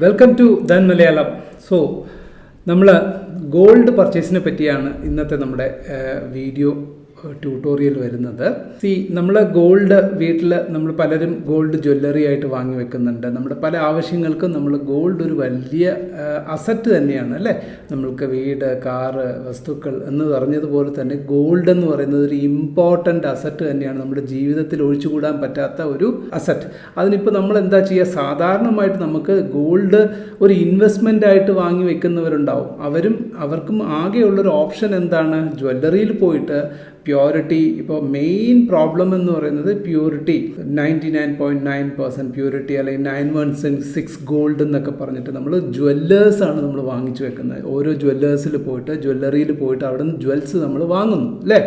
Welcome to Dhan Malayalam. So നമ്മൾ gold പർച്ചേസിനെ പറ്റിയാണ് ഇന്നത്തെ നമ്മുടെ വീഡിയോ ട്യൂട്ടോറിയൽ വരുന്നത്. നമ്മൾ ഗോൾഡ് വീട്ടിൽ നമ്മൾ പലരും ഗോൾഡ് ജ്വല്ലറി ആയിട്ട് വാങ്ങി വെക്കുന്നുണ്ട്. നമ്മുടെ പല ആവശ്യങ്ങൾക്കും നമ്മൾ ഗോൾഡ് ഒരു വലിയ അസറ്റ് തന്നെയാണ് അല്ലേ. നമ്മൾക്ക് വീട്, കാറ്, വസ്തുക്കൾ എന്ന് പറഞ്ഞതുപോലെ തന്നെ ഗോൾഡ് എന്ന് പറയുന്നത് ഒരു ഇമ്പോർട്ടൻ്റ് അസറ്റ് തന്നെയാണ്. നമ്മുടെ ജീവിതത്തിൽ ഒഴിച്ചുകൂടാൻ പറ്റാത്ത ഒരു അസറ്റ്. അതിനിപ്പോൾ നമ്മൾ എന്താ ചെയ്യുക, സാധാരണമായിട്ട് നമുക്ക് ഗോൾഡ് ഒരു ഇൻവെസ്റ്റ്മെൻ്റ് ആയിട്ട് വാങ്ങി വെക്കുന്നവരുണ്ടാവും. അവർക്കും ആകെയുള്ളൊരു ഓപ്ഷൻ എന്താണ്, ജ്വല്ലറിയിൽ പോയിട്ട് പ്യൂരിറ്റി. ഇപ്പോൾ മെയിൻ പ്രോബ്ലം എന്ന് പറയുന്നത് പ്യൂരിറ്റി, 99.9% പ്യൂരിറ്റി അല്ലെങ്കിൽ 916 ഗോൾഡ് എന്നൊക്കെ പറഞ്ഞിട്ട് നമ്മൾ ജ്വല്ലേഴ്സാണ് നമ്മൾ വാങ്ങിച്ചു വെക്കുന്നത്. ഓരോ ജ്വല്ലറിയിൽ പോയിട്ട് അവിടെ നിന്ന് ജ്വൽസ് നമ്മൾ വാങ്ങുന്നു അല്ലേ.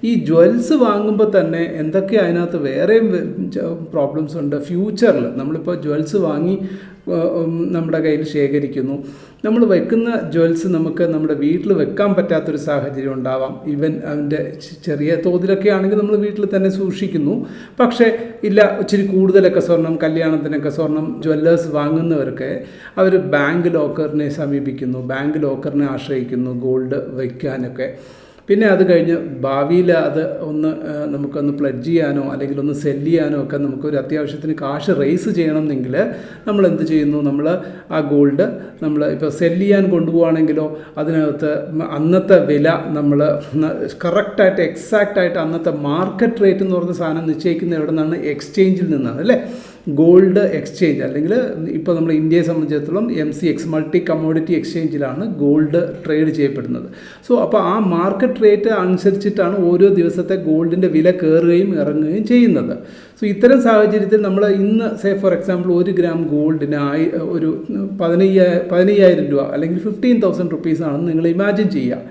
ഈ ജ്വൽസ് വാങ്ങുമ്പോൾ തന്നെ എന്തൊക്കെ അതിനകത്ത് വേറെയും പ്രോബ്ലംസ് ഉണ്ട്. ഫ്യൂച്ചറിൽ നമ്മളിപ്പോൾ ജ്വൽസ് വാങ്ങി നമ്മുടെ കയ്യിൽ ശേഖരിക്കുന്നു. നമ്മൾ വെക്കുന്ന ജ്വൽസ് നമുക്ക് നമ്മുടെ വീട്ടിൽ വെക്കാൻ പറ്റാത്തൊരു സാഹചര്യം ഉണ്ടാവാം. ഈവൻ അതിൻ്റെ ചെറിയ തോതിലൊക്കെ ആണെങ്കിൽ നമ്മൾ വീട്ടിൽ തന്നെ സൂക്ഷിക്കുന്നു. പക്ഷേ ഇല്ല, ഇച്ചിരി കൂടുതലൊക്കെ സ്വർണം, കല്യാണത്തിനൊക്കെ സ്വർണം ജ്വല്ലേഴ്സ് വാങ്ങുന്നവർക്ക് അവർ ബാങ്ക് ലോക്കറിനെ സമീപിക്കുന്നു, ബാങ്ക് ലോക്കറിനെ ആശ്രയിക്കുന്നു ഗോൾഡ് വയ്ക്കാനൊക്കെ. പിന്നെ അത് കഴിഞ്ഞ് ഭാവിയിൽ അത് നമുക്കൊന്ന് പ്ലഡ്ജ് ചെയ്യാനോ അല്ലെങ്കിൽ ഒന്ന് സെല്ല് ചെയ്യാനോ ഒക്കെ നമുക്കൊരു അത്യാവശ്യത്തിന് കാശ് റേസ് ചെയ്യണമെന്നെങ്കിൽ നമ്മൾ എന്ത് ചെയ്യുന്നു, നമ്മൾ ആ ഗോൾഡ് നമ്മൾ ഇപ്പോൾ സെല്ല് ചെയ്യാൻ കൊണ്ടുപോവുകയാണെങ്കിലോ അതിനകത്ത് അന്നത്തെ വില നമ്മൾ കറക്റ്റായിട്ട് എക്സാക്റ്റായിട്ട് അന്നത്തെ മാർക്കറ്റ് റേറ്റ് എന്ന് പറഞ്ഞ സാധനം നിശ്ചയിക്കുന്നത് എവിടെ നിന്നാണ്, എക്സ്ചേഞ്ചിൽ നിന്നാണ് അല്ലേ. ഗോൾഡ് എക്സ്ചേഞ്ച് അല്ലെങ്കിൽ ഇപ്പോൾ നമ്മൾ ഇന്ത്യയെ സംബന്ധിച്ചിടത്തോളം MCX മൾട്ടി കമ്മോഡിറ്റി എക്സ്ചേഞ്ചിലാണ് ഗോൾഡ് ട്രേഡ് ചെയ്യപ്പെടുന്നത്. സോ അപ്പോൾ ആ മാർക്കറ്റ് റേറ്റ് അനുസരിച്ചിട്ടാണ് ഓരോ ദിവസത്തെ ഗോൾഡിൻ്റെ വില കയറുകയും ഇറങ്ങുകയും ചെയ്യുന്നത്. സോ ഇത്തരം സാഹചര്യത്തിൽ നമ്മൾ ഇന്ന് ഫോർ എക്സാമ്പിൾ 1 ഗ്രാം ഗോൾഡിന് ഒരു 15,000 രൂപ അല്ലെങ്കിൽ 15,000 റുപ്പീസാണെന്ന് നിങ്ങൾ ഇമാജിൻ ചെയ്യുക.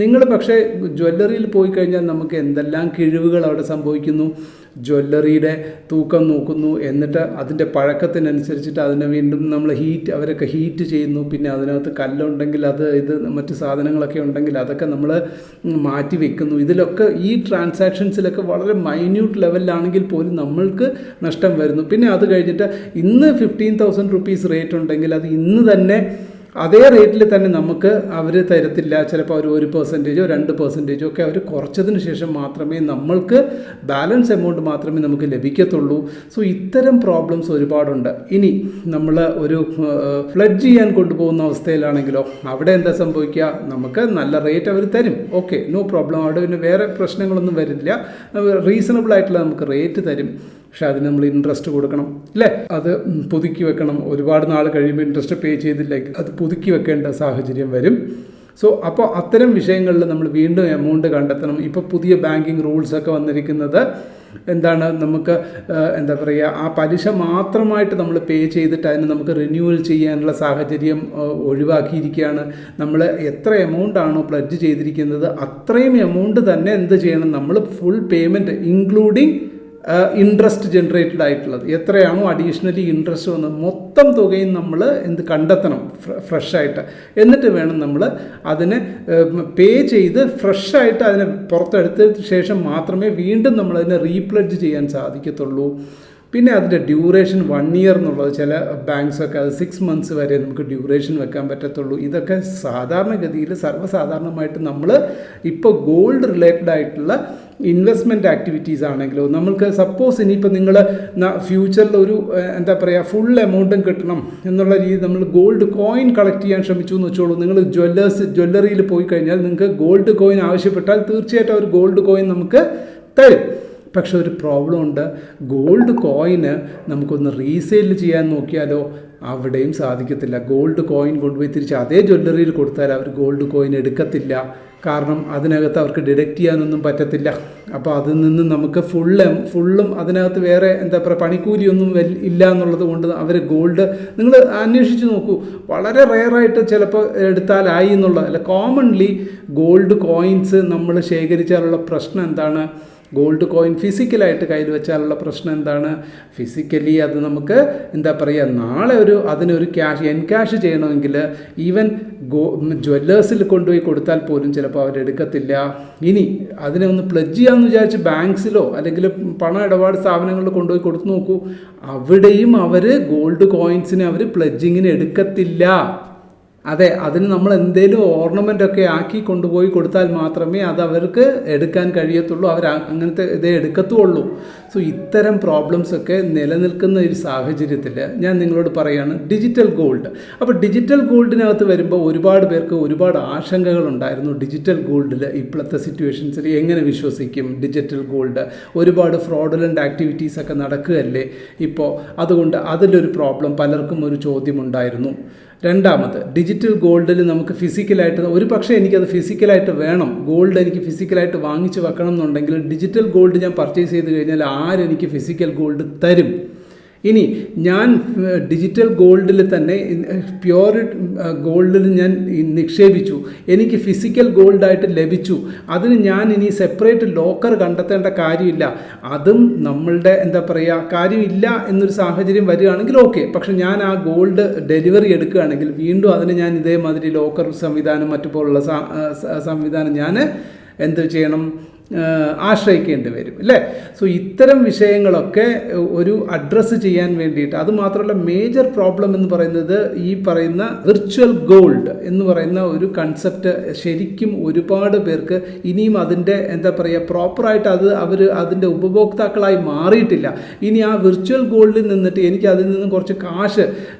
നിങ്ങൾ പക്ഷേ ജ്വല്ലറിയിൽ പോയി കഴിഞ്ഞാൽ നമുക്ക് എന്തെല്ലാം കിഴിവുകൾ അവിടെ സംഭവിക്കുന്നു. ജ്വല്ലറിയുടെ തൂക്കം നോക്കുന്നു, എന്നിട്ട് അതിൻ്റെ പഴക്കത്തിനനുസരിച്ചിട്ട് അതിനെ വീണ്ടും നമ്മൾ അവരൊക്കെ ഹീറ്റ് ചെയ്യുന്നു. പിന്നെ അതിനകത്ത് കല്ലുണ്ടെങ്കിൽ മറ്റ് സാധനങ്ങളൊക്കെ ഉണ്ടെങ്കിൽ അതൊക്കെ നമ്മൾ മാറ്റി വെക്കുന്നു. ഇതിലൊക്കെ ഈ ട്രാൻസാക്ഷൻസിലൊക്കെ വളരെ മൈന്യൂട്ട് ലെവലിലാണെങ്കിൽ പോലും നമ്മൾക്ക് നഷ്ടം വരുന്നു. പിന്നെ അത് കഴിഞ്ഞിട്ട് ഇന്ന് 15,000 റുപ്പീസ് റേറ്റ് ഉണ്ടെങ്കിൽ അത് ഇന്ന് തന്നെ അതേ റേറ്റിൽ തന്നെ നമുക്ക് അവർ തരത്തില്ല. ചിലപ്പോൾ അവർ 1%, 2% ഒക്കെ അവർ കുറച്ചതിന് ശേഷം മാത്രമേ നമ്മൾക്ക് ബാലൻസ് എമൗണ്ട് മാത്രമേ നമുക്ക് ലഭിക്കത്തുള്ളൂ. സോ ഇത്തരം പ്രോബ്ലംസ് ഒരുപാടുണ്ട്. ഇനി നമ്മൾ ഒരു പ്ലഡ്ജ് ചെയ്യാൻ കൊണ്ടുപോകുന്ന അവസ്ഥയിലാണെങ്കിലോ അവിടെ എന്താ സംഭവിക്കുക, നമുക്ക് നല്ല റേറ്റ് അവർ തരും, ഓക്കെ, നോ പ്രോബ്ലം. അവിടെ പിന്നെ വേറെ പ്രശ്നങ്ങളൊന്നും വരില്ല, റീസണബിൾ ആയിട്ടുള്ള നമുക്ക് റേറ്റ് തരും. പക്ഷെ അതിന് നമ്മൾ ഇൻട്രസ്റ്റ് കൊടുക്കണം അല്ലേ, അത് പുതുക്കി വെക്കണം. ഒരുപാട് നാൾ കഴിയുമ്പോൾ ഇൻട്രസ്റ്റ് പേ ചെയ്തില്ലെങ്കിൽ അത് പുതുക്കി വെക്കേണ്ട സാഹചര്യം വരും. സോ അപ്പോൾ അത്തരം വിഷയങ്ങളിൽ നമ്മൾ വീണ്ടും എമൗണ്ട് കണ്ടെത്തണം. ഇപ്പോൾ പുതിയ ബാങ്കിങ് റൂൾസൊക്കെ വന്നിരിക്കുന്നത് എന്താണ്, നമുക്ക് എന്താ പറയുക, ആ പലിശ മാത്രമായിട്ട് നമ്മൾ പേ ചെയ്തിട്ട് അതിന് നമുക്ക് റിന്യൂവൽ ചെയ്യാനുള്ള സാഹചര്യം ഒഴിവാക്കിയിരിക്കുകയാണ്. നമ്മൾ എത്ര എമൗണ്ട് ആണോ പ്ലഡ്ജ് ചെയ്തിരിക്കുന്നത് അത്രയും എമൗണ്ട് തന്നെ എന്ത് ചെയ്യണം, നമ്മൾ full payment including interest generated ആയിട്ടുള്ളത് എത്രയാണോ അഡീഷണലി ഇൻട്രസ്റ്റ് വന്നത് മൊത്തം തുകയും നമ്മൾ കണ്ടെത്തണം ഫ്രഷായിട്ട്. എന്നിട്ട് വേണം നമ്മൾ അതിനെ പേ ചെയ്ത് ഫ്രഷായിട്ട് അതിനെ പുറത്തെടുത്തതിന് ശേഷം മാത്രമേ വീണ്ടും നമ്മളതിനെ റീപ്ലഡ്ജ് ചെയ്യാൻ സാധിക്കത്തുള്ളൂ. പിന്നെ അതിൻ്റെ ഡ്യൂറേഷൻ 1 ഇയർ എന്നുള്ളത്, ചില ബാങ്ക്സൊക്കെ അത് 6 മന്ത്സ് വരെ നമുക്ക് ഡ്യൂറേഷൻ വെക്കാൻ പറ്റത്തുള്ളൂ. ഇതൊക്കെ സാധാരണഗതിയിൽ സർവ്വസാധാരണമായിട്ട് നമ്മൾ ഇപ്പോൾ ഗോൾഡ് റിലേറ്റഡ് ആയിട്ടുള്ള ഇൻവെസ്റ്റ്മെൻറ്റ് ആക്ടിവിറ്റീസ് ആണെങ്കിലോ നമ്മൾക്ക് സപ്പോസ് ഇനിയിപ്പോൾ നിങ്ങൾ ഫ്യൂച്ചറിൽ ഒരു എന്താ പറയുക ഫുൾ എമൗണ്ടും കിട്ടണം എന്നുള്ള രീതിയിൽ നമ്മൾ ഗോൾഡ് കോയിൻ കളക്ട് ചെയ്യാൻ ശ്രമിച്ചു എന്ന് വെച്ചോളൂ. നിങ്ങൾ ജ്വല്ലറിയിൽ പോയി കഴിഞ്ഞാൽ നിങ്ങൾക്ക് ഗോൾഡ് കോയിൻ ആവശ്യപ്പെട്ടാൽ തീർച്ചയായിട്ടും ഒരു ഗോൾഡ് കോയിൻ നമുക്ക് തരും. പക്ഷെ ഒരു പ്രോബ്ലം ഉണ്ട്, ഗോൾഡ് കോയിന് നമുക്കൊന്ന് റീസെയിൽ ചെയ്യാൻ നോക്കിയാലോ അവിടെയും സാധിക്കത്തില്ല. ഗോൾഡ് കോയിൻ കൊണ്ടുപോയി തിരിച്ച് അതേ ജ്വല്ലറിയിൽ കൊടുത്താൽ അവർ ഗോൾഡ് കോയിൻ എടുക്കത്തില്ല. കാരണം അതിനകത്ത് അവർക്ക് ഡിഡക്റ്റ് ചെയ്യാനൊന്നും പറ്റത്തില്ല. അപ്പോൾ അതിൽ നിന്ന് നമുക്ക് ഫുള്ളും അതിനകത്ത് വേറെ എന്താ പറയുക പണിക്കൂലിയൊന്നും ഇല്ല എന്നുള്ളത് കൊണ്ട് അവർ ഗോൾഡ് നിങ്ങൾ അന്വേഷിച്ച് നോക്കൂ, വളരെ റെയറായിട്ട് ചിലപ്പോൾ എടുത്താലായി എന്നുള്ളത് അല്ല. കോമൺലി ഗോൾഡ് കോയിൻസ് നമ്മൾ ശേഖരിച്ചാലുള്ള പ്രശ്നം എന്താണ്, ഗോൾഡ് കോയിൻ ഫിസിക്കലായിട്ട് കയ്യിൽ വെച്ചാലുള്ള പ്രശ്നം എന്താണ്? ഫിസിക്കലി അത് നമുക്ക് എന്താ പറയുക, നാളെ അതിനൊരു എൻകാഷ് ചെയ്യണമെങ്കിൽ ഈവൻ ജ്വല്ലേഴ്സിൽ കൊണ്ടുപോയി കൊടുത്താൽ പോലും ചിലപ്പോൾ അവരെടുക്കത്തില്ല. ഇനി അതിനെ ഒന്ന് പ്ലഡ്ജ് ചെയ്യാമെന്ന് വിചാരിച്ച് ബാങ്ക്സിലോ അല്ലെങ്കിൽ പണ ഇടപാട് സ്ഥാപനങ്ങളിൽ കൊണ്ടുപോയി കൊടുത്തു നോക്കൂ, അവിടെയും അവർ ഗോൾഡ് കോയിൻസിനെ അവർ പ്ലഡ്ജിങ്ങിന് എടുക്കത്തില്ല. അതെ, അതിന് നമ്മൾ എന്തെങ്കിലും ഓർണമെൻ്റൊക്കെ ആക്കി കൊണ്ടുപോയി കൊടുത്താൽ മാത്രമേ അത് അവർക്ക് എടുക്കാൻ കഴിയത്തുള്ളൂ. അവർ അങ്ങനത്തെ ഇതേ എടുക്കത്തുള്ളൂ. സോ ഇത്തരം പ്രോബ്ലംസൊക്കെ നിലനിൽക്കുന്ന ഒരു സാഹചര്യത്തിൽ ഞാൻ നിങ്ങളോട് പറയുകയാണ് ഡിജിറ്റൽ ഗോൾഡ്. അപ്പോൾ ഡിജിറ്റൽ ഗോൾഡിനകത്ത് വരുമ്പോൾ ഒരുപാട് പേർക്ക് ഒരുപാട് ആശങ്കകളുണ്ടായിരുന്നു. ഡിജിറ്റൽ ഗോൾഡിൽ ഇപ്പോഴത്തെ സിറ്റുവേഷൻസിൽ എങ്ങനെ വിശ്വസിക്കും ഡിജിറ്റൽ ഗോൾഡ്? ഒരുപാട് ഫ്രോഡുലൻ്റ് ആക്ടിവിറ്റീസൊക്കെ നടക്കുകയല്ലേ ഇപ്പോൾ. അതുകൊണ്ട് അതിലൊരു പ്രോബ്ലം, പലർക്കും ഒരു ചോദ്യമുണ്ടായിരുന്നു. രണ്ടാമത്, ഡിജിറ്റൽ ഗോൾഡിൽ നമുക്ക് ഫിസിക്കലായിട്ട്, ഒരു പക്ഷേ എനിക്കത് ഫിസിക്കലായിട്ട് വേണം, ഗോൾഡ് എനിക്ക് ഫിസിക്കലായിട്ട് വാങ്ങിച്ച് വെക്കണം എന്നുണ്ടെങ്കിൽ ഡിജിറ്റൽ ഗോൾഡ് ഞാൻ പർച്ചേസ് ചെയ്ത് കഴിഞ്ഞാൽ ആരെനിക്ക് ഫിസിക്കൽ ഗോൾഡ് തരും? ഇനി ഞാൻ ഡിജിറ്റൽ ഗോൾഡിൽ തന്നെ പ്യുവർ ഗോൾഡിൽ ഞാൻ നിക്ഷേപിച്ചു, എനിക്ക് ഫിസിക്കൽ ഗോൾഡായിട്ട് ലഭിച്ചു, അതിന് ഞാൻ ഇനി സെപ്പറേറ്റ് ലോക്കർ കണ്ടെത്തേണ്ട കാര്യമില്ല. അതും നമ്മളുടെ എന്താ പറയുക കാര്യമില്ല എന്നൊരു സാഹചര്യം വരികയാണെങ്കിൽ ഓക്കെ. പക്ഷെ ഞാൻ ആ ഗോൾഡ് ഡെലിവറി എടുക്കുകയാണെങ്കിൽ വീണ്ടും അതിന് ഞാൻ ഇതേമാതിരി ലോക്കർ സംവിധാനം മറ്റുപോലുള്ള സംവിധാനം ഞാൻ എന്ത് ചെയ്യണം, ആശ്രയിക്കേണ്ടി വരും അല്ലേ. സോ ഇത്തരം വിഷയങ്ങളൊക്കെ ഒരു അഡ്രസ്സ് ചെയ്യാൻ വേണ്ടിയിട്ട്, അതുമാത്രമല്ല മേജർ പ്രോബ്ലം എന്ന് പറയുന്നത് ഈ പറയുന്ന വിർച്വൽ ഗോൾഡ് എന്ന് പറയുന്ന ഒരു കൺസെപ്റ്റ് ശരിക്കും ഒരുപാട് പേർക്ക് ഇനിയും അതിൻ്റെ എന്താ പറയുക പ്രോപ്പറായിട്ട് അവർ അതിൻ്റെ ഉപഭോക്താക്കളായി മാറിയിട്ടില്ല. ഇനി ആ വിർച്വൽ ഗോൾഡിൽ നിന്നിട്ട് എനിക്ക് അതിൽ നിന്നും കുറച്ച് കാശ്,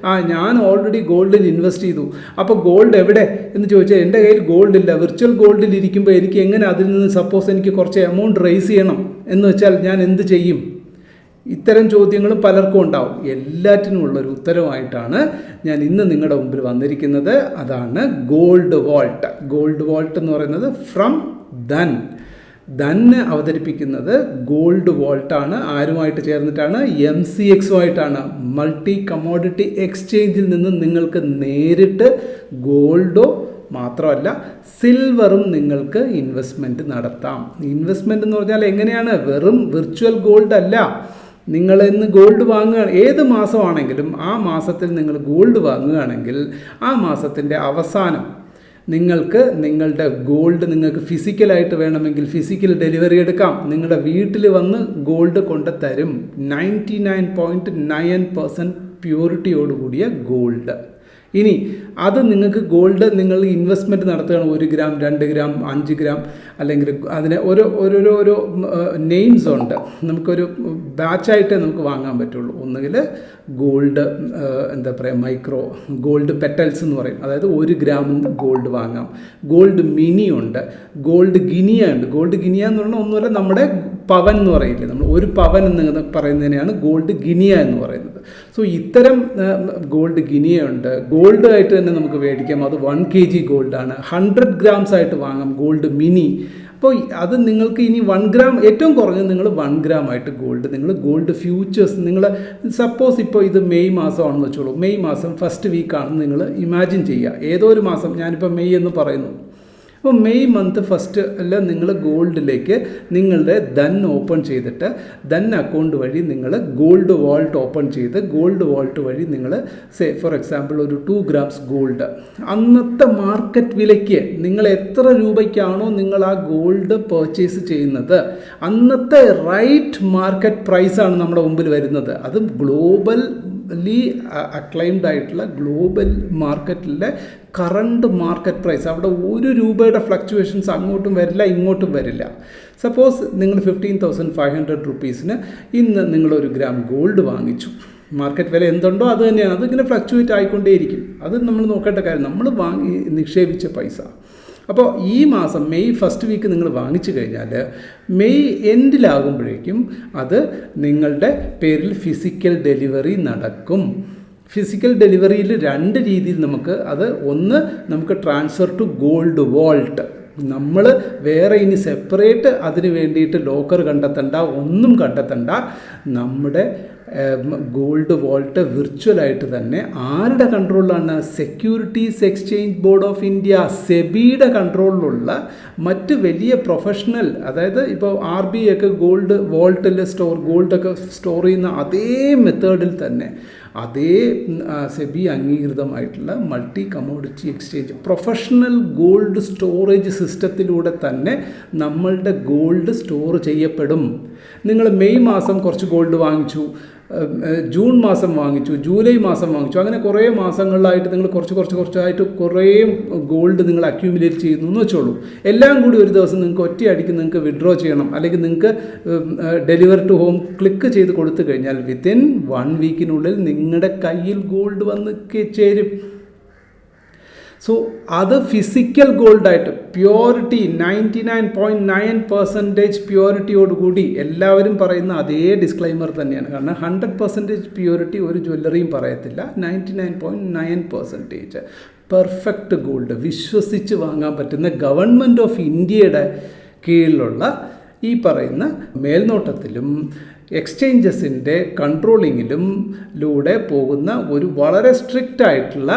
ഞാൻ ഓൾറെഡി ഗോൾഡിൽ ഇൻവെസ്റ്റ് ചെയ്തു, അപ്പോൾ ഗോൾഡ് എവിടെ എന്ന് ചോദിച്ചാൽ എൻ്റെ കയ്യിൽ ഗോൾഡ് ഇല്ല. വിർച്വൽ ഗോൾഡിൽ ഇരിക്കുമ്പോൾ എനിക്ക് എങ്ങനെ അതിൽ നിന്ന് സപ്പോസ് എനിക്ക് കുറച്ച് എമൗണ്ട് റേസ് ചെയ്യണം എന്ന് വെച്ചാൽ ഞാൻ എന്ത് ചെയ്യും? ഇത്തരം ചോദ്യങ്ങളും പലർക്കും ഉണ്ടാവും. എല്ലാറ്റിനുമുള്ളൊരു ഉത്തരവായിട്ടാണ് ഞാൻ ഇന്ന് നിങ്ങളുടെ മുമ്പിൽ വന്നിരിക്കുന്നത്. അതാണ് ഗോൾഡ് വാൾട്ട്. ഗോൾഡ് വാൾട്ട് എന്ന് പറയുന്നത് ഫ്രം ധന് അവതരിപ്പിക്കുന്നത് ഗോൾഡ് വാൾട്ടാണ്. ആരുമായിട്ട് ചേർന്നിട്ടാണ്? MCX-ഉമായിട്ടാണ്. മൾട്ടി കമ്മോഡിറ്റി എക്സ്ചേഞ്ചിൽ നിന്ന് നിങ്ങൾക്ക് നേരിട്ട് ഗോൾഡോ മാത്രമല്ല സിൽവറും നിങ്ങൾക്ക് ഇൻവെസ്റ്റ്മെൻറ്റ് നടത്താം. ഇൻവെസ്റ്റ്മെൻറ്റ് എന്ന് പറഞ്ഞാൽ എങ്ങനെയാണ്? വെറും വിർച്വൽ ഗോൾഡ് അല്ല. നിങ്ങൾ ഇന്ന് ഗോൾഡ് വാങ്ങുകയാണ്, ഏത് മാസമാണെങ്കിലും ആ മാസത്തിൽ നിങ്ങൾ ഗോൾഡ് വാങ്ങുകയാണെങ്കിൽ ആ മാസത്തിൻ്റെ അവസാനം നിങ്ങൾക്ക് നിങ്ങളുടെ ഗോൾഡ് നിങ്ങൾക്ക് ഫിസിക്കലായിട്ട് വേണമെങ്കിൽ ഫിസിക്കൽ ഡെലിവറി എടുക്കാം. നിങ്ങളുടെ വീട്ടിൽ വന്ന് ഗോൾഡ് കൊണ്ട് തരും. 99.9% പ്യൂരിറ്റിയോടുകൂടിയ ഗോൾഡ്. ഇനി അത് നിങ്ങൾക്ക് ഗോൾഡ് നിങ്ങൾ ഇൻവെസ്റ്റ്മെൻറ്റ് നടത്തുകയാണ്, 1 ഗ്രാം 2 ഗ്രാം 5 ഗ്രാം അല്ലെങ്കിൽ അതിന് ഓരോ നെയിംസ് ഉണ്ട്. നമുക്കൊരു ബാച്ചായിട്ടേ നമുക്ക് വാങ്ങാൻ പറ്റുള്ളൂ. ഒന്നുകിൽ ഗോൾഡ് എന്താ പറയുക മൈക്രോ ഗോൾഡ് പെറ്റൽസ് എന്ന് പറയും, അതായത് 1 ഗ്രാം ഗോൾഡ് വാങ്ങാം. ഗോൾഡ് മിനി ഉണ്ട്, ഗോൾഡ് ഗിനിയ ഉണ്ട്. ഗോൾഡ് ഗിനിയ എന്ന് പറഞ്ഞാൽ ഒന്നുമല്ല നമ്മുടെ പവൻ എന്ന് പറയില്ലേ, നമ്മൾ 1 പവൻ എന്ന് പറയുന്നതിനെയാണ് ഗോൾഡ് ഗിനിയ എന്ന് പറയുന്നത്. സോ ഇത്തരം ഗോൾഡ് ഗിനിയ ഉണ്ട്. ഗോൾഡ് ആയിട്ട് തന്നെ നമുക്ക് മേടിക്കാം, അത് 1 kg ഗോൾഡാണ്. 100 ഗ്രാംസ് ആയിട്ട് വാങ്ങാം ഗോൾഡ് മിനി. അപ്പോൾ അത് നിങ്ങൾക്ക് ഇനി 1 ഗ്രാം ഏറ്റവും കുറഞ്ഞത് നിങ്ങൾ 1 ഗ്രാം ആയിട്ട് ഗോൾഡ് ഫ്യൂച്ചേഴ്സ് നിങ്ങൾ സപ്പോസ് ഇപ്പോൾ ഇത് മെയ് മാസമാണെന്ന് വെച്ചോളൂ. മെയ് മാസം ഫസ്റ്റ് വീക്കാണെന്ന് നിങ്ങൾ ഇമാജിൻ ചെയ്യുക. ഏതോ ഒരു മാസം, ഞാനിപ്പോൾ മെയ് എന്ന് പറയുന്നു. അപ്പോൾ മെയ് മന്ത് ഫസ്റ്റിൽ നിങ്ങൾ ഗോൾഡിലേക്ക് നിങ്ങളുടെ ധൻ ഓപ്പൺ ചെയ്തിട്ട് ധൻ അക്കൗണ്ട് വഴി നിങ്ങൾ ഗോൾഡ് വാൾട്ട് ഓപ്പൺ ചെയ്ത് ഗോൾഡ് വാൾട്ട് വഴി നിങ്ങൾ ഫോർ എക്സാമ്പിൾ ഒരു 2 ഗ്രാംസ് ഗോൾഡ് അന്നത്തെ മാർക്കറ്റ് വിലയ്ക്ക് നിങ്ങൾ എത്ര രൂപയ്ക്കാണോ നിങ്ങൾ ആ ഗോൾഡ് പർച്ചേസ് ചെയ്യുന്നത് അന്നത്തെ റൈറ്റ് മാർക്കറ്റ് പ്രൈസാണ് നമ്മുടെ മുമ്പിൽ വരുന്നത്. അതും ഗ്ലോബലി അക്ലൈംഡ് ആയിട്ടുള്ള ഗ്ലോബൽ മാർക്കറ്റിലെ കറണ്ട് മാർക്കറ്റ് പ്രൈസ്. അവിടെ 1 രൂപയുടെ ഫ്ലക്ച്വേഷൻസ് അങ്ങോട്ടും വരില്ല ഇങ്ങോട്ടും വരില്ല. സപ്പോസ് നിങ്ങൾ 15,500 റുപ്പീസിന് ഇന്ന് നിങ്ങളൊരു ഗ്രാം ഗോൾഡ് വാങ്ങിച്ചു. മാർക്കറ്റ് വില എന്തുണ്ടോ അത് തന്നെയാണ്, അതിങ്ങനെ ഫ്ലക്ച്വേറ്റ് ആയിക്കൊണ്ടേയിരിക്കും. അത് നമ്മൾ നോക്കേണ്ട കാര്യം, നമ്മൾ നിക്ഷേപിച്ച പൈസ. അപ്പോൾ ഈ മാസം മെയ് ഫസ്റ്റ് വീക്ക് നിങ്ങൾ വാങ്ങിച്ചു കഴിഞ്ഞാൽ മെയ് എൻഡിലാകുമ്പോഴേക്കും അത് നിങ്ങളുടെ പേരിൽ ഫിസിക്കൽ ഡെലിവറി നടക്കും. ഫിസിക്കൽ ഡെലിവറിയിൽ 2 രീതിയിൽ ഒന്ന് നമുക്ക് ട്രാൻസ്ഫർ ടു ഗോൾഡ് വാൾട്ട്. നമ്മൾ വേറെ ഇനി സെപ്പറേറ്റ് അതിന് വേണ്ടിയിട്ട് ലോക്കർ കണ്ടെത്തണ്ട, ഒന്നും കണ്ടെത്തണ്ട. നമ്മുടെ ഗോൾഡ് വാൾട്ട് വിർച്വലായിട്ട് തന്നെ ആരുടെ കൺട്രോളിലാണ്? Securities exchange board of India, സെബിയുടെ കൺട്രോളിലുള്ള മറ്റ് വലിയ പ്രൊഫഷണൽ, അതായത് ഇപ്പോൾ RBI ഒക്കെ ഗോൾഡ് വാൾട്ടിൽ ഗോൾഡൊക്കെ സ്റ്റോർ ചെയ്യുന്ന അതേ മെത്തേഡിൽ തന്നെ, അതേ സെബി അംഗീകൃതമായിട്ടുള്ള multi commodity exchange professional gold storage സിസ്റ്റത്തിലൂടെ തന്നെ നമ്മളുടെ ഗോൾഡ് സ്റ്റോർ ചെയ്യപ്പെടും. നിങ്ങൾ മെയ് മാസം കുറച്ച് ഗോൾഡ് വാങ്ങിച്ചു, ജൂൺ മാസം വാങ്ങിച്ചു, ജൂലൈ മാസം വാങ്ങിച്ചു, അങ്ങനെ കുറേ മാസങ്ങളിലായിട്ട് നിങ്ങൾ കുറച്ചായിട്ട് കുറേ ഗോൾഡ് നിങ്ങൾ അക്യൂമുലേറ്റ് ചെയ്യുന്നു എന്ന് വെച്ചോളൂ. എല്ലാം കൂടി ഒരു ദിവസം നിങ്ങൾക്ക് ഒറ്റയടിക്ക് നിങ്ങൾക്ക് വിഡ്രോ ചെയ്യണം, അല്ലെങ്കിൽ നിങ്ങൾക്ക് ഡെലിവർ ടു ഹോം ക്ലിക്ക് ചെയ്ത് കൊടുത്തു കഴിഞ്ഞാൽ വിത്തിൻ 1 വീക്കിനുള്ളിൽ നിങ്ങളുടെ കയ്യിൽ ഗോൾഡ് വന്ന് ചേരും. സോ അത് ഫിസിക്കൽ ഗോൾഡായിട്ട് പ്യൂരിറ്റി 99.9% പ്യൂരിറ്റിയോടുകൂടി എല്ലാവരും പറയുന്ന അതേ ഡിസ്ക്ലൈമർ തന്നെയാണ്. കാരണം 100% പ്യൂരിറ്റി ഒരു ജ്വല്ലറിയും പറയത്തില്ല. 99.9% പെർഫെക്റ്റ് ഗോൾഡ് വിശ്വസിച്ച് വാങ്ങാൻ പറ്റുന്ന ഗവൺമെൻറ് ഓഫ് ഇന്ത്യയുടെ കീഴിലുള്ള ഈ പറയുന്ന മേൽനോട്ടത്തിലും എക്സ്ചേഞ്ചസിൻ്റെ കൺട്രോളിങ്ങിലൂടെ പോകുന്ന ഒരു വളരെ സ്ട്രിക്റ്റ് ആയിട്ടുള്ള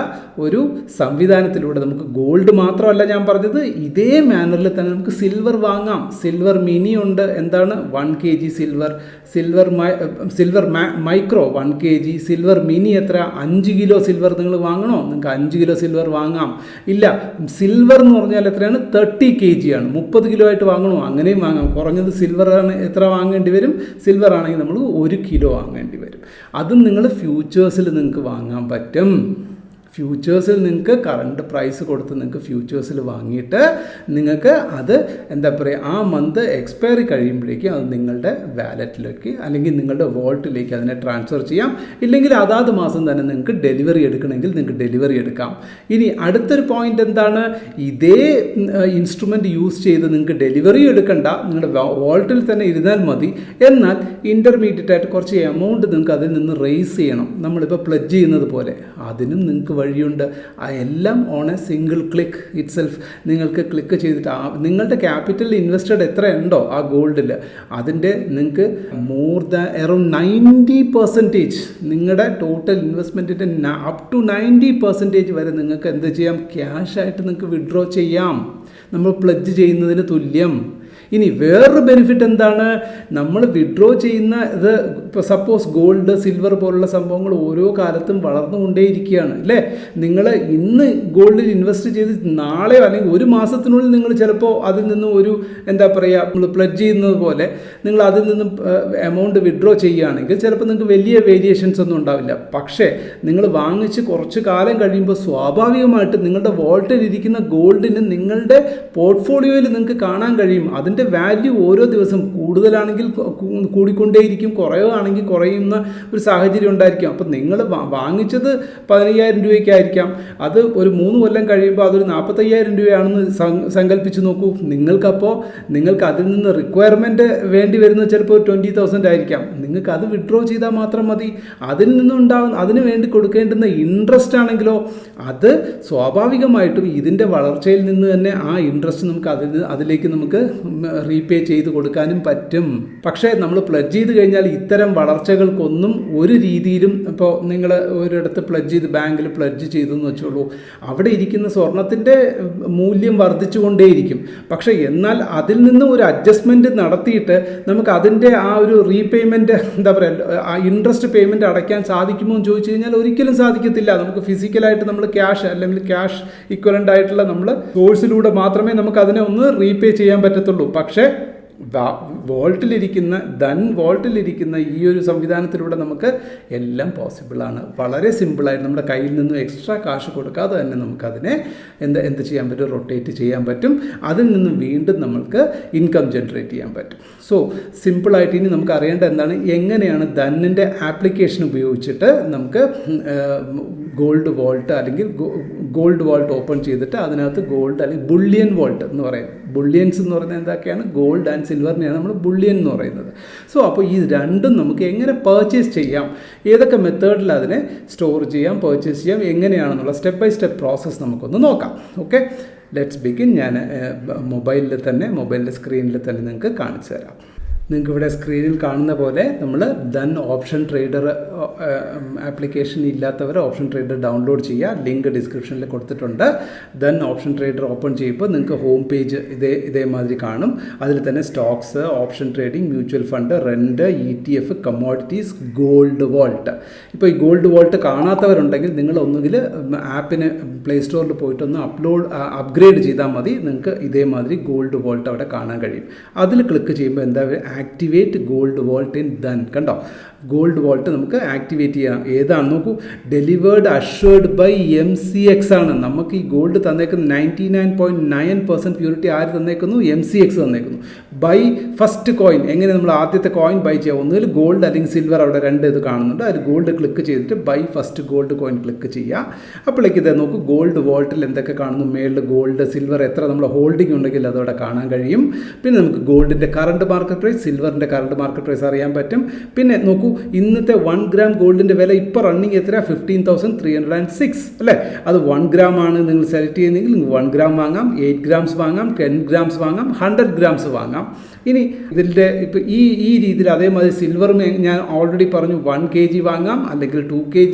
ഒരു സംവിധാനത്തിലൂടെ നമുക്ക് ഗോൾഡ് മാത്രമല്ല ഞാൻ പറഞ്ഞത്, ഇതേ മാനറിൽ തന്നെ നമുക്ക് സിൽവർ വാങ്ങാം. സിൽവർ മിനി ഉണ്ട്. എന്താണ് 1 kg silver micro 1 kg, silver mini എത്ര 5 കിലോ സിൽവർ നിങ്ങൾ വാങ്ങണോ? നിങ്ങൾക്ക് 5 കിലോ സിൽവർ വാങ്ങാം. ഇല്ല, സിൽവർ എന്ന് പറഞ്ഞാൽ എത്രയാണ്? 30 kg ആണ്. 30 കിലോ ആയിട്ട് വാങ്ങണോ? അങ്ങനെയും വാങ്ങാം. കുറഞ്ഞത് സിൽവറാണ് എത്ര വാങ്ങേണ്ടി വരും? സിൽവർ ആണെങ്കിൽ നമ്മൾ 1 കിലോ വാങ്ങേണ്ടി വരും. അതും നിങ്ങൾ ഫ്യൂച്ചേഴ്സിൽ നിങ്ങൾക്ക് വാങ്ങാൻ പറ്റും. ഫ്യൂച്ചേഴ്സിൽ നിങ്ങൾക്ക് കറണ്ട് പ്രൈസ് കൊടുത്ത് നിങ്ങൾക്ക് ഫ്യൂച്ചേഴ്സിൽ വാങ്ങിയിട്ട് നിങ്ങൾക്ക് അത് എന്താ പറയുക, ആ മന്ത് എക്സ്പയറി കഴിയുമ്പോഴേക്കും അത് നിങ്ങളുടെ വാലറ്റിലേക്ക് അല്ലെങ്കിൽ നിങ്ങളുടെ വോൾട്ടിലേക്ക് അതിനെ ട്രാൻസ്ഫർ ചെയ്യാം. ഇല്ലെങ്കിൽ അതാത് മാസം തന്നെ നിങ്ങൾക്ക് ഡെലിവറി എടുക്കണമെങ്കിൽ നിങ്ങൾക്ക് ഡെലിവറി എടുക്കാം. ഇനി അടുത്തൊരു പോയിന്റ് എന്താണ്? ഇതേ ഇൻസ്ട്രുമെൻറ്റ് യൂസ് ചെയ്ത് നിങ്ങൾക്ക് ഡെലിവറി എടുക്കണ്ട, നിങ്ങളുടെ വോൾട്ടിൽ തന്നെ ഇരുന്നാൽ മതി. എന്നാൽ ഇൻ്റർമീഡിയറ്റ് ആയിട്ട് കുറച്ച് എമൗണ്ട് നിങ്ങൾക്ക് അതിൽ നിന്ന് റേസ് ചെയ്യണം. നമ്മളിപ്പോൾ പ്ലഡ്ജ് ചെയ്യുന്നത് പോലെ അതിനും നിങ്ങൾക്ക് വഴിയുണ്ട്. എല്ലാം on A single click it self. നിങ്ങൾക്ക് ക്ലിക്ക് ചെയ്തിട്ട് നിങ്ങളുടെ ക്യാപിറ്റൽ ഇൻവെസ്റ്റഡ് എത്ര ഉണ്ടോ ആ ഗോൾഡിൽ, അതിൻ്റെ നിങ്ങൾക്ക് മോർ ദാൻ അറൗണ്ട് 90% നിങ്ങളുടെ ടോട്ടൽ ഇൻവെസ്റ്റ്മെൻറ്റിൻ്റെ അപ് ടു 90% വരെ നിങ്ങൾക്ക് എന്ത് ചെയ്യാം? ക്യാഷായിട്ട് നിങ്ങൾക്ക് വിഡ്രോ ചെയ്യാം. നമ്മൾ പ്ലഡ്ജ് ചെയ്യുന്നതിന് തുല്യം. ഇനി വേറൊരു ബെനിഫിറ്റ് എന്താണ്? നമ്മൾ വിഡ്രോ ചെയ്യുന്ന ഇത് ഇപ്പോൾ സപ്പോസ് ഗോൾഡ്, സിൽവർ പോലുള്ള സംഭവങ്ങൾ ഓരോ കാലത്തും വളർന്നുകൊണ്ടേയിരിക്കുകയാണ് അല്ലേ? നിങ്ങൾ ഇന്ന് ഗോൾഡിൽ ഇൻവെസ്റ്റ് ചെയ്ത് നാളെയോ അല്ലെങ്കിൽ ഒരു മാസത്തിനുള്ളിൽ നിങ്ങൾ ചിലപ്പോൾ അതിൽ നിന്ന് ഒരു എന്താ പറയുക, നമ്മൾ പ്ലഡ്ജ് ചെയ്യുന്നത് പോലെ നിങ്ങൾ അതിൽ നിന്ന് എമൗണ്ട് വിഡ്രോ ചെയ്യുകയാണെങ്കിൽ ചിലപ്പോൾ നിങ്ങൾക്ക് വലിയ വേരിയേഷൻസ് ഒന്നും ഉണ്ടാവില്ല. പക്ഷേ നിങ്ങൾ വാങ്ങിച്ച് കുറച്ച് കാലം കഴിയുമ്പോൾ സ്വാഭാവികമായിട്ട് നിങ്ങളുടെ വോൾട്ടിൽ ഇരിക്കുന്ന ഗോൾഡിന് നിങ്ങളുടെ പോർട്ട്ഫോളിയോയിൽ നിങ്ങൾക്ക് കാണാൻ കഴിയും. അതിൻ്റെ വാല്യൂ ഓരോ ദിവസം കൂടുതലാണെങ്കിൽ കൂടിക്കൊണ്ടേയിരിക്കും, കുറയുകയാണെങ്കിൽ കുറയുന്ന ഒരു സാഹചര്യം ഉണ്ടായിരിക്കും. അപ്പോൾ നിങ്ങൾ വാങ്ങിച്ചത് 15,000 രൂപയ്ക്കായിരിക്കാം, അത് ഒരു 3 കൊല്ലം കഴിയുമ്പോൾ അതൊരു 45,000 രൂപയാണെന്ന് സങ്കല്പിച്ച് നോക്കൂ. നിങ്ങൾക്ക് അതിൽ നിന്ന് റിക്വയർമെൻറ്റ് വേണ്ടി വരുന്നത് ചിലപ്പോൾ 20,000 ആയിരിക്കാം. നിങ്ങൾക്ക് അത് വിഡ്രോ ചെയ്താൽ മാത്രം മതി. അതിൽ അതിന് വേണ്ടി കൊടുക്കേണ്ടുന്ന ഇൻട്രസ്റ്റ് ആണെങ്കിലോ അത് സ്വാഭാവികമായിട്ടും ഇതിൻ്റെ വളർച്ചയിൽ നിന്ന് തന്നെ ആ ഇൻട്രസ്റ്റ് നമുക്ക് അതിലേക്ക് നമുക്ക് റീപേ ചെയ്ത് കൊടുക്കാനും പറ്റും. പക്ഷേ നമ്മൾ പ്ലഡ്ജ് ചെയ്ത് കഴിഞ്ഞാൽ ഇത്തരം വളർച്ചകൾക്കൊന്നും ഒരു രീതിയിലും, ഇപ്പോൾ നിങ്ങൾ ഒരിടത്ത് പ്ലഡ്ജ് ചെയ്ത് ബാങ്കിൽ പ്ലഡ്ജ് ചെയ്തെന്ന് വെച്ചോളൂ, അവിടെ ഇരിക്കുന്ന സ്വർണത്തിൻ്റെ മൂല്യം വർദ്ധിച്ചുകൊണ്ടേയിരിക്കും. പക്ഷേ എന്നാൽ അതിൽ നിന്ന് ഒരു അഡ്ജസ്റ്റ്മെൻറ്റ് നടത്തിയിട്ട് നമുക്ക് അതിൻ്റെ ആ ഒരു റീപേയ്മെൻറ്റ് എന്താ പറയുക, ആ ഇൻട്രസ്റ്റ് പേയ്മെൻറ്റ് അടയ്ക്കാൻ സാധിക്കുമോ എന്ന് ചോദിച്ചു കഴിഞ്ഞാൽ ഒരിക്കലും സാധിക്കത്തില്ല. നമുക്ക് ഫിസിക്കലായിട്ട് നമ്മൾ ക്യാഷ് അല്ലെങ്കിൽ ക്യാഷ് ഇക്വലൻ്റ് ആയിട്ടുള്ള നമ്മൾ സോഴ്സിലൂടെ മാത്രമേ നമുക്ക് അതിനെ ഒന്ന് റീപേ ചെയ്യാൻ പറ്റത്തുള്ളൂ. പക്ഷേ വോൾട്ടിലിരിക്കുന്ന ഈ ഒരു സംവിധാനത്തിലൂടെ നമുക്ക് എല്ലാം പോസിബിളാണ്. വളരെ സിമ്പിളായിട്ട് നമ്മുടെ കയ്യിൽ നിന്നും എക്സ്ട്രാ കാശ് കൊടുക്കാതെ തന്നെ നമുക്കതിനെ എന്ത് ചെയ്യാൻ പറ്റും? റൊട്ടേറ്റ് ചെയ്യാൻ പറ്റും. അതിൽ നിന്നും വീണ്ടും നമുക്ക് ഇൻകം ജനറേറ്റ് ചെയ്യാൻ പറ്റും. സോ സിമ്പിളായിട്ട് ഇനി നമുക്ക് അറിയേണ്ട എന്താണ്, എങ്ങനെയാണ് ധന്നിൻ്റെ ആപ്ലിക്കേഷൻ ഉപയോഗിച്ചിട്ട് നമുക്ക് ഗോൾഡ് വോൾട്ട് അല്ലെങ്കിൽ ഗോൾഡ് വോൾട്ട് ഓപ്പൺ ചെയ്തിട്ട് അതിനകത്ത് ഗോൾഡ് അല്ലെങ്കിൽ ബുള്ളിയൻ വോൾട്ട് എന്ന് പറയും. ബുള്ളിയൻസ് എന്ന് പറയുന്നത് എന്തൊക്കെയാണ്? ഗോൾഡ് ആൻഡ് സിൽവറിനെയാണ് നമ്മൾ ബുള്ളിയൻ എന്ന് പറയുന്നത്. സോ അപ്പോൾ ഈ രണ്ടും നമുക്ക് എങ്ങനെ പർച്ചേസ് ചെയ്യാം, ഏതൊക്കെ മെത്തേഡിൽ അതിനെ സ്റ്റോർ ചെയ്യാം, പർച്ചേസ് ചെയ്യാം, എങ്ങനെയാണെന്നുള്ള സ്റ്റെപ്പ് ബൈ സ്റ്റെപ്പ് പ്രോസസ്സ് നമുക്കൊന്ന് നോക്കാം. Okay, let's begin. ഞാൻ മൊബൈലിൻ്റെ സ്ക്രീനിൽ തന്നെ നിങ്ങൾക്ക് കാണിച്ചു തരാം. നിങ്ങൾക്ക് ഇവിടെ സ്ക്രീനിൽ കാണുന്ന പോലെ നമ്മൾ ദൻ ഓപ്ഷൻ ട്രേഡർ ആപ്ലിക്കേഷൻ ഇല്ലാത്തവർ ഓപ്ഷൻ ട്രേഡർ ഡൗൺലോഡ് ചെയ്യുക. ലിങ്ക് ഡിസ്ക്രിപ്ഷനിൽ കൊടുത്തിട്ടുണ്ട്. ദൻ ഓപ്ഷൻ ട്രേഡർ ഓപ്പൺ ചെയ്യുമ്പോൾ നിങ്ങൾക്ക് ഹോം പേജ് ഇതേമാതിരി കാണും. അതിൽ തന്നെ stocks, option trading, mutual fund, rent, ETF, commodities, gold vault. ഇപ്പോൾ ഈ ഗോൾഡ് വാൾട്ട് കാണാത്തവരുണ്ടെങ്കിൽ നിങ്ങൾ ഒന്നുകിൽ ആപ്പിന് പ്ലേ സ്റ്റോറിൽ പോയിട്ടൊന്ന് അപ്ഗ്രേഡ് ചെയ്താൽ മതി. നിങ്ങൾക്ക് ഇതേമാതിരി ഗോൾഡ് വാൾട്ട് അവിടെ കാണാൻ കഴിയും. അതിൽ ക്ലിക്ക് ചെയ്യുമ്പോൾ എന്താ, activate gold vault in Dhan. കണ്ടോ, ഗോൾഡ് വാൾട്ട് നമുക്ക് ആക്ടിവേറ്റ് ചെയ്യാം. ഏതാണ് നോക്കൂ, ഡെലിവേർഡ് അഷ്വേർഡ് ബൈ MCX ആണ്. നമുക്ക് ഈ ഗോൾഡ് തന്നേക്കുന്നു 99.9% പ്യൂരിറ്റി ആര് തന്നേക്കുന്നു? MCX തന്നേക്കുന്നു. Buy first coin. എങ്ങനെ നമ്മൾ ആദ്യത്തെ കോയിൻ ബൈ ചെയ്യാം? ഒന്നുകിൽ ഗോൾഡ് അല്ലെങ്കിൽ സിൽവർ, അവിടെ രണ്ട് ഇത് കാണുന്നുണ്ട്. അതിൽ ഗോൾഡ് ക്ലിക്ക് ചെയ്തിട്ട് buy first gold coin click ചെയ്യുക. അപ്പോഴേക്ക് ഇത് നോക്കൂ, ഗോൾഡ് വാൾട്ടിൽ എന്തൊക്കെ കാണുന്നു? മേളിൽ ഗോൾഡ്, സിൽവർ എത്ര നമ്മൾ ഹോൾഡിംഗ് ഉണ്ടെങ്കിൽ അതവിടെ കാണാൻ കഴിയും. പിന്നെ നമുക്ക് ഗോൾഡിൻ്റെ കറണ്ട് മാർക്കറ്റ് പ്രൈസ്, സിൽവറിൻ്റെ കറണ്ട് മാർക്കറ്റ് പ്രൈസ് അറിയാൻ പറ്റും. പിന്നെ നോക്കൂ, ഇന്നത്തെ 1 ഗ്രാം ഗോൾഡിൻ്റെ വില ഇപ്പോൾ റണ്ണിങ് എത്ര? 15,306 അല്ലേ? അത് 1 ഗ്രാം ആണ് നിങ്ങൾ സെലക്ട് ചെയ്യുന്നതെങ്കിൽ 1 ഗ്രാം വാങ്ങാം, 8 ഗ്രാംസ് വാങ്ങാം, 10 ഗ്രാംസ് വാങ്ങാം, 100 ഗ്രാംസ് വാങ്ങാം. ഇനി ഇതിൻ്റെ ഇപ്പോൾ ഈ രീതിയിൽ അതേമാതിരി സിൽവറും ഞാൻ ഓൾറെഡി പറഞ്ഞു 1 kg വാങ്ങാം, അല്ലെങ്കിൽ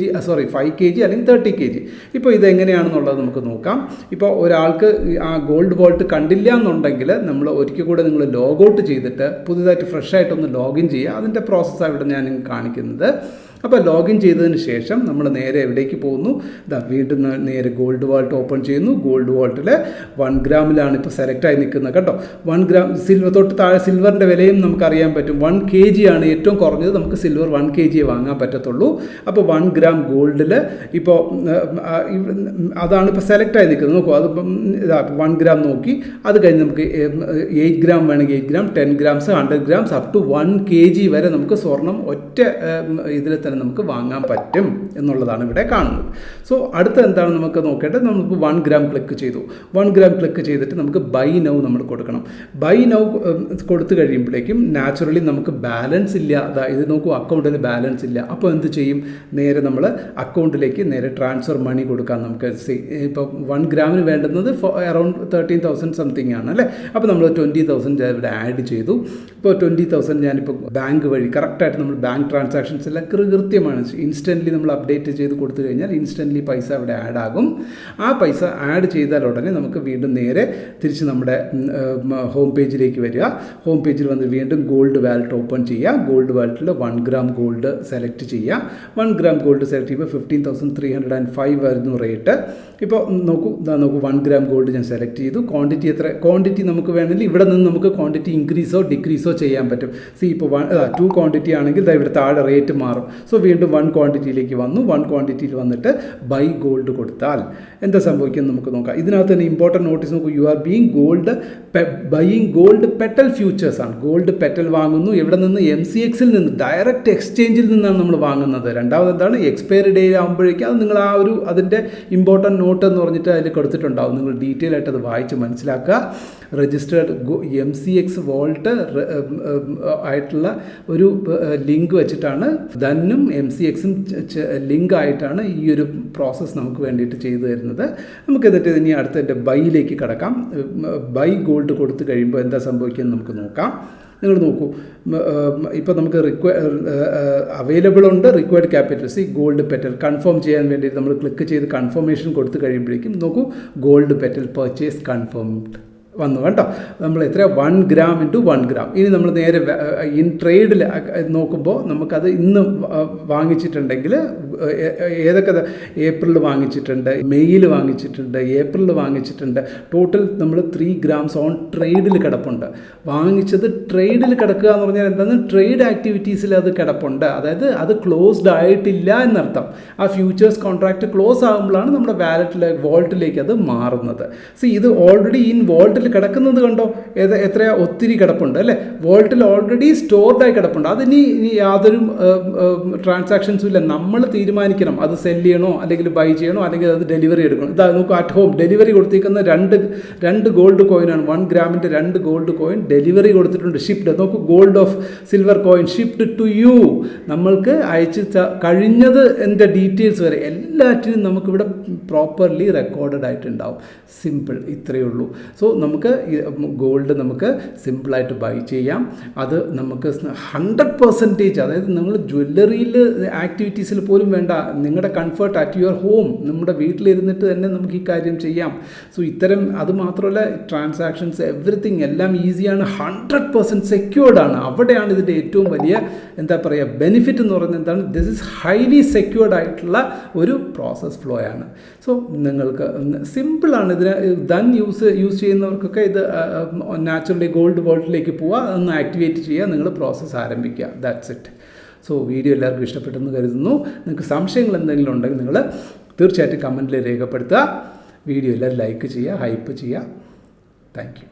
5 kg അല്ലെങ്കിൽ 30 kg. ഇപ്പോൾ ഇതെങ്ങനെയാണെന്നുള്ളത് നമുക്ക് നോക്കാം. ഇപ്പോൾ ഒരാൾക്ക് ആ ഗോൾഡ് വാൾട്ട് കണ്ടില്ല എന്നുണ്ടെങ്കിൽ നമ്മൾ ഒരിക്കൽ കൂടെ നിങ്ങൾ ലോഗൗട്ട് ചെയ്തിട്ട് പുതുതായിട്ട് ഫ്രഷ് ആയിട്ടൊന്ന് ലോഗിൻ ചെയ്യുക. അതിൻ്റെ പ്രോസസ്സാണ് ഇവിടെ ഞാൻ കാണിക്കുന്നത്. അപ്പോൾ ലോഗിൻ ചെയ്തതിന് ശേഷം നമ്മൾ നേരെ എവിടേക്ക് പോകുന്നു? വീണ്ടും നേരെ ഗോൾഡ് വാൾട്ട് ഓപ്പൺ ചെയ്യുന്നു. ഗോൾഡ് വാൾട്ടിൽ 1 ഗ്രാമിലാണ് ഇപ്പോൾ സെലക്റ്റായി നിൽക്കുന്നത് കേട്ടോ. 1 ഗ്രാം സിൽവർ, തൊട്ട് താഴെ സിൽവറിൻ്റെ വിലയും നമുക്കറിയാൻ പറ്റും. 1 kg ആണ് ഏറ്റവും കുറഞ്ഞത്. നമുക്ക് സിൽവർ 1 kg വാങ്ങാൻ പറ്റത്തുള്ളൂ. അപ്പോൾ 1 ഗ്രാം ഗോൾഡിൽ ഇപ്പോൾ അതാണ് ഇപ്പോൾ സെലക്റ്റായി നിൽക്കുന്നത്. നോക്കൂ, അതിപ്പം 1 ഗ്രാം നോക്കി. അത് കഴിഞ്ഞ് നമുക്ക് 8 ഗ്രാം വേണമെങ്കിൽ 8 gram, 10 grams, 100 grams, up to 1 kg വരെ നമുക്ക് സ്വർണം ഒറ്റ ഇതിൽ തന്നെ നമുക്ക് വാങ്ങാൻ പറ്റും എന്നുള്ളതാണ് ഇവിടെ കാണുന്നത്. സോ അടുത്ത എന്താണ് നമുക്ക് നോക്കേണ്ടത്? നമുക്ക് 1 ഗ്രാം ക്ലിക്ക് ചെയ്തു. 1 ഗ്രാം ക്ലിക്ക് ചെയ്തിട്ട് നമുക്ക് ബൈ നൗ നമ്മൾ കൊടുക്കണം. ബൈ നൗ കൊടുത്തു കഴിയുമ്പോഴേക്കും നാച്ചുറലി നമുക്ക് ബാലൻസ് ഇല്ല. ഇത് നോക്കൂ, അക്കൗണ്ടിൽ ബാലൻസ് ഇല്ല. അപ്പോൾ എന്ത് ചെയ്യും? നേരെ നമ്മൾ അക്കൗണ്ടിലേക്ക് നേരെ ട്രാൻസ്ഫർ മണി കൊടുക്കാം. നമുക്ക് ഇപ്പോൾ 1 ഗ്രാമിന് വേണ്ടുന്നത് അറൗണ്ട് 13,000 സംതിങ് ആണ് അല്ലേ? അപ്പോൾ നമ്മൾ 20,000 ഇവിടെ ആഡ് ചെയ്തു. ഇപ്പോൾ 20,000 ഞാനിപ്പോൾ ബാങ്ക് വഴി കറക്റ്റായിട്ട് നമ്മൾ ബാങ്ക് ട്രാൻസാക്ഷൻസ് എല്ലാം കൃത്യമാണ്. ഇൻസ്റ്റൻ്റ്ലി നമ്മൾ അപ്ഡേറ്റ് ചെയ്ത് കൊടുത്തു കഴിഞ്ഞാൽ ഇൻസ്റ്റൻ്റ്ലി പൈസ അവിടെ ആഡ് ആകും. ആ പൈസ ആഡ് ചെയ്താൽ ഉടനെ നമുക്ക് വീണ്ടും നേരെ തിരിച്ച് നമ്മുടെ ഹോം പേജിലേക്ക് വരിക. ഹോം പേജിൽ വന്ന് വീണ്ടും ഗോൾഡ് വാലറ്റ് ഓപ്പൺ ചെയ്യുക. ഗോൾഡ് വാലറ്റിൽ 1 ഗ്രാം ഗോൾഡ് സെലക്ട് ചെയ്യുക. 1 ഗ്രാം ഗോൾഡ് സെലക്ട് ചെയ്യുമ്പോൾ 15,305 ആയിരുന്നു റേറ്റ്. ഇപ്പോൾ നോക്കൂ, 1 ഗ്രാം ഗോൾഡ് ഞാൻ സെലക്ട് ചെയ്തു. ക്വാണ്ടിറ്റി എത്ര? ക്വാണ്ടിറ്റി നമുക്ക് വേണമെങ്കിൽ ഇവിടെ നിന്ന് നമുക്ക് ക്വാണ്ടിറ്റി ഇൻക്രീസോ ഡിക്രീസോ ചെയ്യാൻ പറ്റും. ഇപ്പോൾ 2 ക്വാണ്ടിറ്റി ആണെങ്കിൽ ഇവിടെ താഴെ റേറ്റ് മാറും. സോ വീണ്ടും 1 ക്വാണ്ടിറ്റിയിലേക്ക് വന്നു. 1 ക്വാണ്ടിറ്റിയിൽ വന്നിട്ട് ബൈ ഗോൾഡ് കൊടുത്താൽ എന്താ സംഭവിക്കുന്നത് നമുക്ക് നോക്കാം. ഇതിനകത്ത് തന്നെ ഇമ്പോർട്ടൻറ്റ് നോട്ടീസ് നോക്കൂ. You are buying gold petal futures ആണ്. ഗോൾഡ് പെറ്റൽ വാങ്ങുന്നു. എവിടെ നിന്ന്? MCXൽ നിന്ന്, ഡയറക്റ്റ് എക്സ്ചേഞ്ചിൽ നിന്നാണ് നമ്മൾ വാങ്ങുന്നത്. രണ്ടാമത് എന്താണ്? എക്സ്പയറി ഡേ ആകുമ്പോഴേക്കും അത് നിങ്ങൾ അതിൻ്റെ ഇമ്പോർട്ടൻറ്റ് നോട്ട് എന്ന് പറഞ്ഞിട്ട് അതിൽ കൊടുത്തിട്ടുണ്ടാവും. നിങ്ങൾ ഡീറ്റെയിൽ ആയിട്ട് അത് വായിച്ച് മനസ്സിലാക്കുക. രജിസ്റ്റേർഡ് MCX വാൾട്ട് ആയിട്ടുള്ള ഒരു ലിങ്ക് വെച്ചിട്ടാണ് ദന്നും MCXും ലിങ്ക് ആയിട്ടാണ് ഈ ഒരു പ്രോസസ്സ് നമുക്ക് വേണ്ടിയിട്ട് ചെയ്തു തരുന്നത്. നമുക്ക് എന്നിട്ട് ഇനി അടുത്ത എൻ്റെ ബൈയിലേക്ക് കടക്കാം. ബൈ ഗോൾഡ് കൊടുത്തു കഴിയുമ്പോൾ എന്താ സംഭവിക്കുന്നത് നമുക്ക് നോക്കാം. നിങ്ങൾ നോക്കൂ, ഇപ്പോൾ നമുക്ക് അവൈലബിൾ ഉണ്ട് റിക്വയർഡ് ക്യാപിറ്റൽസ്. ഈ ഗോൾഡ് പെറ്റൽ കൺഫേം ചെയ്യാൻ വേണ്ടിയിട്ട് നമ്മൾ ക്ലിക്ക് ചെയ്ത് കൺഫർമേഷൻ കൊടുത്തു കഴിയുമ്പോഴേക്കും നോക്കൂ, ഗോൾഡ് പെറ്റൽ പർച്ചേസ് കൺഫേംഡ് വന്നു കേട്ടോ. നമ്മൾ എത്ര? 1 ഗ്രാം ഇൻറ്റു 1 ഗ്രാം. ഇനി നമ്മൾ നേരെ ഇൻ ട്രേഡിൽ നോക്കുമ്പോൾ നമുക്കത് ഇന്ന് വാങ്ങിച്ചിട്ടുണ്ടെങ്കിൽ ഏതൊക്കെ ഏപ്രിലിൽ വാങ്ങിച്ചിട്ടുണ്ട്, മെയ്യിൽ വാങ്ങിച്ചിട്ടുണ്ട്, ഏപ്രിലിൽ വാങ്ങിച്ചിട്ടുണ്ട്. ടോട്ടൽ നമ്മൾ 3 ഗ്രാംസ് ഓൺ ട്രേഡിൽ കിടപ്പുണ്ട്. വാങ്ങിച്ചത് ട്രേഡിൽ കിടക്കുക എന്ന് പറഞ്ഞാൽ എന്താണ്? ട്രേഡ് ആക്ടിവിറ്റീസിൽ അത് കിടപ്പുണ്ട്. അതായത് അത് ക്ലോസ്ഡ് ആയിട്ടില്ല എന്നർത്ഥം. ആ ഫ്യൂച്ചേഴ്സ് കോൺട്രാക്റ്റ് ക്ലോസ് ആകുമ്പോഴാണ് നമ്മുടെ വാൾട്ടിലേക്ക് അത് മാറുന്നത്. സോ ഇത് ഓൾറെഡി ഇൻ വാൾട്ടിൽ കിടക്കുന്നത് കണ്ടോ, എത്രയാ ഒത്തിരി കിടപ്പുണ്ട് അല്ലേ? വാൾട്ടിൽ ഓൾറെഡി സ്റ്റോർഡായി കിടപ്പുണ്ട്. അതിനി യാതൊരു ട്രാൻസാക്ഷൻസും ഇല്ല. നമ്മൾ തീരുമാനിക്കണം അത് സെല് ചെയ്യണോ അല്ലെങ്കിൽ ബൈ ചെയ്യണോ അല്ലെങ്കിൽ അത് ഡെലിവറി എടുക്കണം. ഇതാ നോക്കൂ, അറ്റ് ഹോം ഡെലിവറി കൊടുത്തിരിക്കുന്ന രണ്ട് ഗോൾഡ് കോയിനാണ്. 1 ഗ്രാമിൻ്റെ 2 ഗോൾഡ് കോയിൻ ഡെലിവറി കൊടുത്തിട്ടുണ്ട്. ഷിപ്ഡ് നോക്കൂ, gold of silver coin shipped to you. നമ്മൾക്ക് അയച്ച് കഴിഞ്ഞത് എൻ്റെ ഡീറ്റെയിൽസ് വരെ എല്ലാറ്റിനും നമുക്കിവിടെ പ്രോപ്പർലി റെക്കോർഡഡ് ആയിട്ടുണ്ടാവും. സിമ്പിൾ, ഇത്രയേ ഉള്ളൂ. സോ നമുക്ക് നമുക്ക് ഗോൾഡ് നമുക്ക് സിമ്പിളായിട്ട് ബൈ ചെയ്യാം. അത് നമുക്ക് 100%, അതായത് നിങ്ങൾ ജ്വല്ലറിയിൽ ആക്ടിവിറ്റീസിൽ പോലും വേണ്ട, നിങ്ങളുടെ കംഫർട്ട് അറ്റ് യുവർ ഹോം, നമ്മുടെ വീട്ടിലിരുന്നിട്ട് തന്നെ നമുക്ക് ഈ കാര്യം ചെയ്യാം. സോ ഇത്തരം അത് മാത്രമല്ല, ട്രാൻസാക്ഷൻസ് എവറിത്തിങ് എല്ലാം ഈസിയാണ്, 100% സെക്യൂർഡ് ആണ്. അവിടെയാണ് ഇതിൻ്റെ ഏറ്റവും വലിയ എന്താ പറയുക ബെനിഫിറ്റ് എന്ന് പറയുന്നത്. എന്താണ്? ദിസ് ഈസ് ഹൈലി സെക്യൂർഡ് ആയിട്ടുള്ള ഒരു പ്രോസസ് ഫ്ലോ ആണ്. സോ നിങ്ങൾക്ക് സിമ്പിളാണ്. ഇതിന് ധൻ യൂസ് ചെയ്യുന്നവർക്കൊക്കെ ഇത് നാച്ചുറലി ഗോൾഡ് വേൾഡിലേക്ക് പോവുക, ഒന്ന് ആക്ടിവേറ്റ് ചെയ്യുക, നിങ്ങൾ പ്രോസസ്സ് ആരംഭിക്കുക. That's it. സോ വീഡിയോ എല്ലാവർക്കും ഇഷ്ടപ്പെട്ടെന്ന് കരുതുന്നു. നിങ്ങൾക്ക് സംശയങ്ങൾ എന്തെങ്കിലും ഉണ്ടെങ്കിൽ നിങ്ങൾ തീർച്ചയായിട്ടും കമൻറ്റിൽ രേഖപ്പെടുത്തുക. വീഡിയോ എല്ലാവരും ലൈക്ക് ചെയ്യുക, ഹൈപ്പ് ചെയ്യുക. Thank you.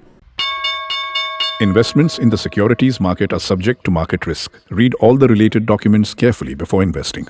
Investments in the securities market are subject to market risk. Read all the related documents carefully before investing.